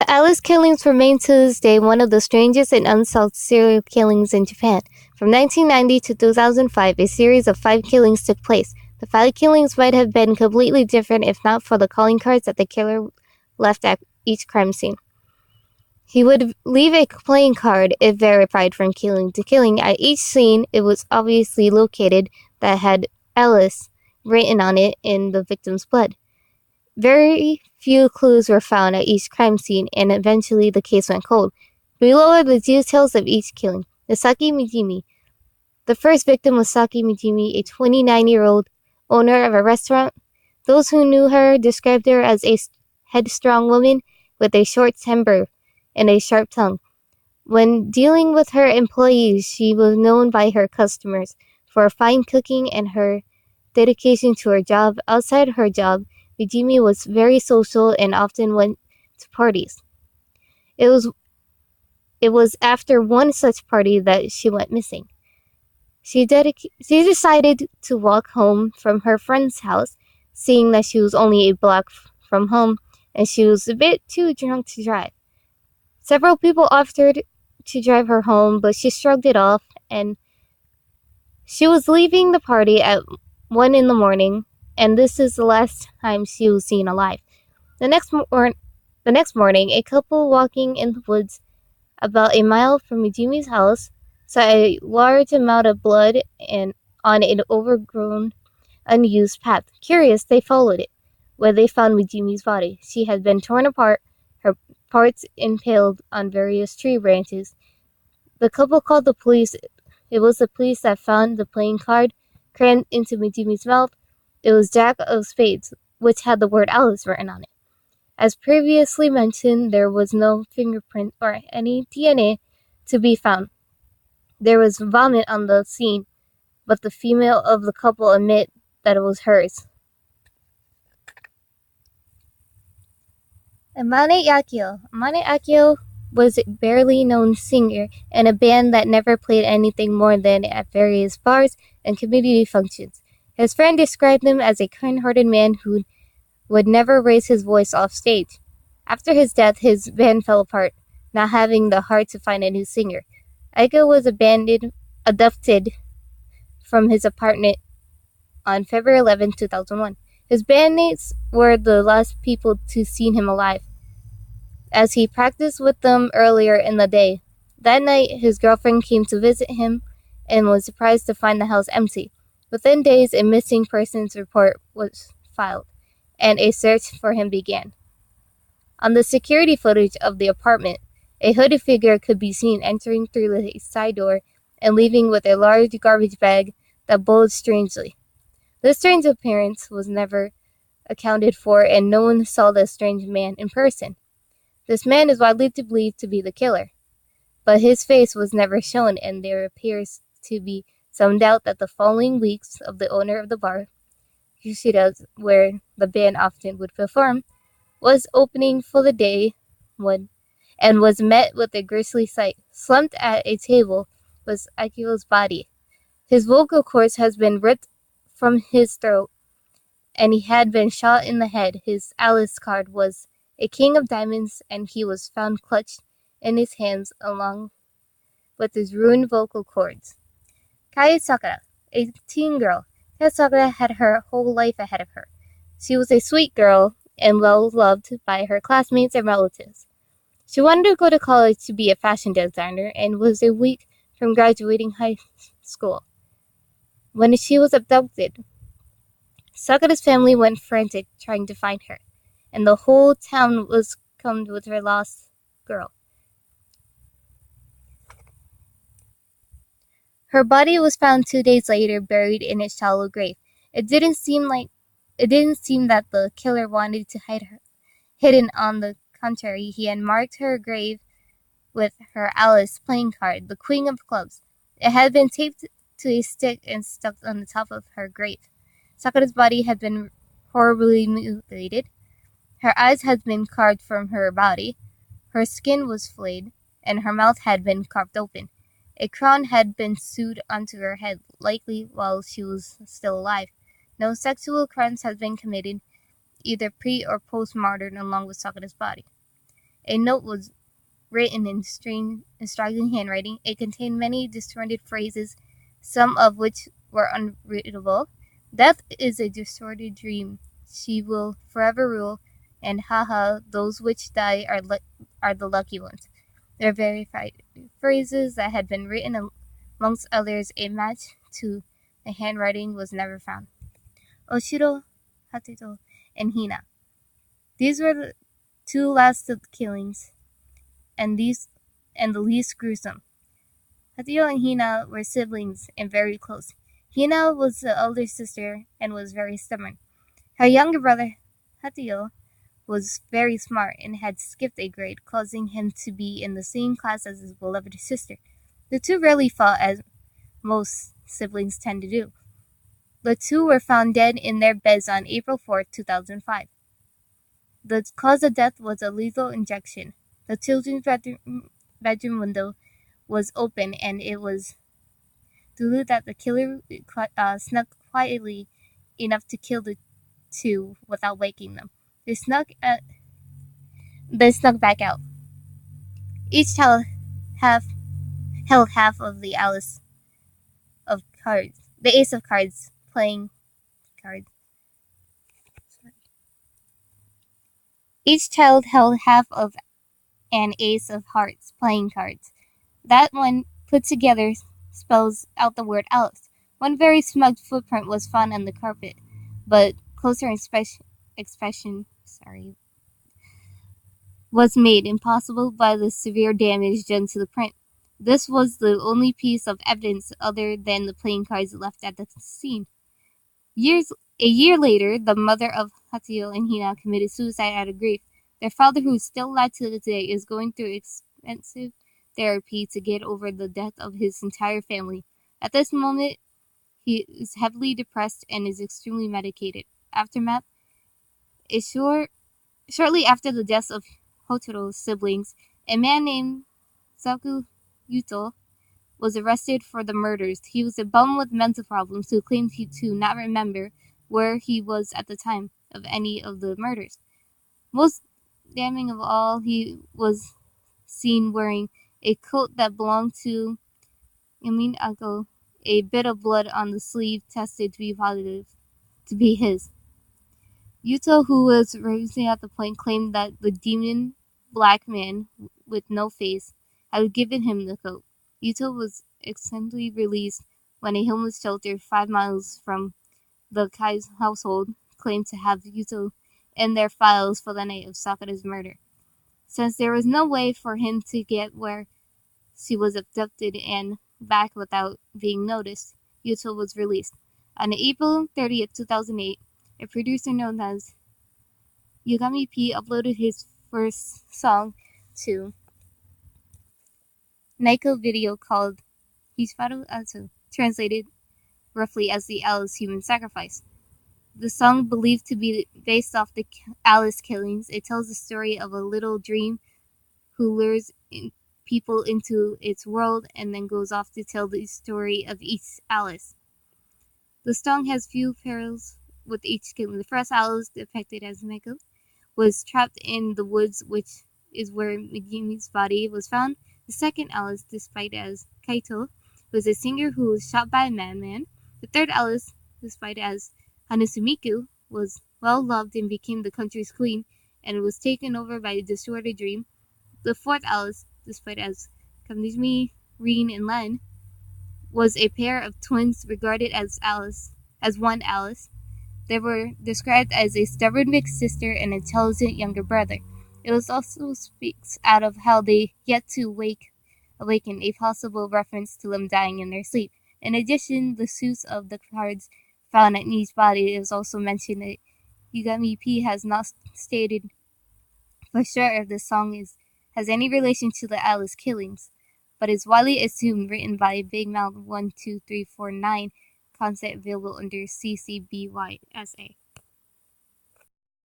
Alice killings remain to this day one of the strangest and unsolved serial killings in Japan. From 1990 to 2005, a series of 5 killings took place. The 5 killings might have been completely different if not for the calling cards that the killer left at each crime scene. He would leave a playing card, if verified from killing to killing. At each scene, it was obviously located that had Alice written on it in the victim's blood. Very few clues were found at each crime scene, and eventually the case went cold. Below are the details of each killing. The Saki Mijimi. The first victim was Saki Mijimi, a 29-year-old owner of a restaurant. Those who knew her described her as a headstrong woman with a short temper and a sharp tongue. When dealing with her employees, she was known by her customers for fine cooking and her dedication to her job. Outside her job, Mijimi was very social and often went to parties. It was after one such party that she went missing. She decided to walk home from her friend's house, seeing that she was only a block from home, and she was a bit too drunk to drive. Several people offered to drive her home, but she shrugged it off, and she was leaving the party at 1 in the morning, and this is the last time she was seen alive. The next morning, a couple walking in the woods about a mile from Mijimi's house saw a large amount of blood and on an overgrown, unused path. Curious, they followed it, where they found Mijimi's body. She had been torn apart, her parts impaled on various tree branches. The couple called the police. It was the police that found the playing card crammed into Mijimi's mouth. It was Jack of Spades, which had the word Alice written on it. As previously mentioned, there was no fingerprint or any DNA to be found. There was vomit on the scene, but the female of the couple admit that it was hers. Amane Akio. Amane Akio was a barely known singer in a band that never played anything more than at various bars and community functions. His friend described him as a kind-hearted man who would never raise his voice off stage. After his death, his band fell apart, not having the heart to find a new singer. Aiko was abducted from his apartment on February 11, 2001. His bandmates were the last people to see him alive, as he practiced with them earlier in the day. That night, his girlfriend came to visit him and was surprised to find the house empty. Within days, a missing persons report was filed, and a search for him began. On the security footage of the apartment, a hooded figure could be seen entering through the side door and leaving with a large garbage bag that bulged strangely. This strange appearance was never accounted for, and no one saw the strange man in person. This man is widely believed to be the killer, but his face was never shown, and there appears to be some doubt that the following weeks of the owner of the bar, Yoshida's, where the band often would perform, was opening for the day and was met with a grisly sight. Slumped at a table was Akio's body. His vocal cords had been ripped from his throat, and he had been shot in the head. His Alice card was a king of diamonds, and he was found clutched in his hands along with his ruined vocal cords. Kai Sakura, a teen girl. Kai Sakura had her whole life ahead of her. She was a sweet girl and well loved by her classmates and relatives. She wanted to go to college to be a fashion designer and was a week from graduating high school when she was abducted. Sakura's family went frantic trying to find her, and the whole town was combed with her lost girl. Her body was found 2 days later, buried in a shallow grave. It didn't seem that the killer wanted to hide her hidden. On the contrary, he had marked her grave with her Alice playing card, the Queen of Clubs. It had been taped to a stick and stuck on the top of her grave. Sakura's body had been horribly mutilated. Her eyes had been carved from her body. Her skin was flayed, and her mouth had been carved open. A crown had been sewed onto her head, likely while she was still alive. No sexual crimes had been committed, either pre or post-mortem, along with Sakura's body. A note was written in strange and striking handwriting. It contained many distorted phrases, some of which were unreadable. Death is a distorted dream. She will forever rule, and haha, those which die are the lucky ones. Their verified phrases that had been written, amongst others, a match to the handwriting was never found. Oshiro, Hatoto, and Hina. These were the two last of the killings, and the least gruesome. Hatayo and Hina were siblings and very close. Hina was the elder sister and was very stubborn. Her younger brother, Hatayo, was very smart and had skipped a grade, causing him to be in the same class as his beloved sister. The two rarely fought, as most siblings tend to do. The two were found dead in their beds on April 4, 2005. The cause of death was a lethal injection. The children's bedroom window was open, and it was believed that the killer snuck quietly enough to kill the two without waking them. They snuck back out. Each half held half of the ace of cards playing cards. Each child held half of an ace of hearts playing cards. That, when put together, spells out the word Alice. One very smudged footprint was found on the carpet, but closer inspection was made impossible by the severe damage done to the print. This was the only piece of evidence other than the playing cards left at the scene. A year later, the mother of Hatayo and Hina committed suicide out of grief. Their father, who is still alive to this day, is going through expensive therapy to get over the death of his entire family. At this moment, he is heavily depressed and is extremely medicated. Aftermath: shortly after the deaths of Hotaro's siblings, a man named Saku Yuto was arrested for the murders. He was a bum with mental problems who claimed to not remember where he was at the time of any of the murders. Most damning of all, he was seen wearing a coat that belonged to Yamin Ako. A bit of blood on the sleeve tested to be positive to be his. Yuto, who was raising at the point, claimed that the demon black man with no face had given him the coat. Yuto was accidentally released when a homeless shelter 5 miles from the Kai's household claimed to have Yuto in their files for the night of Sakura's murder. Since there was no way for him to get where she was abducted and back without being noticed, Yuto was released. On April 30th, 2008, a producer known as Yugami P uploaded his first song to Naiko video called Hisfaru Atsu, translated roughly as the Alice human sacrifice. The song, believed to be based off the Alice killings, it tells the story of a little dream who lures people into its world and then goes off to tell the story of each Alice. The song has few parallels with each killing. The first Alice, depicted as Meiko, was trapped in the woods, which is where Megimi's body was found. The second Alice, depicted as Kaito, was a singer who was shot by a madman. The third Alice, depicted as Hanusumiku, was well loved and became the country's queen, and was taken over by a distorted dream. The fourth Alice, depicted as Kamizumi, Rin, and Len, was a pair of twins regarded as one Alice. They were described as a stubborn big sister and intelligent younger brother. It also speaks out of how they yet to awaken, a possible reference to them dying in their sleep. In addition, the suits of the cards found at Nee's body is also mentioned that Yugami P has not stated for sure if this song has any relation to the Alice killings, but is widely assumed written by Big Mouth 12349, concept available under CC BY SA.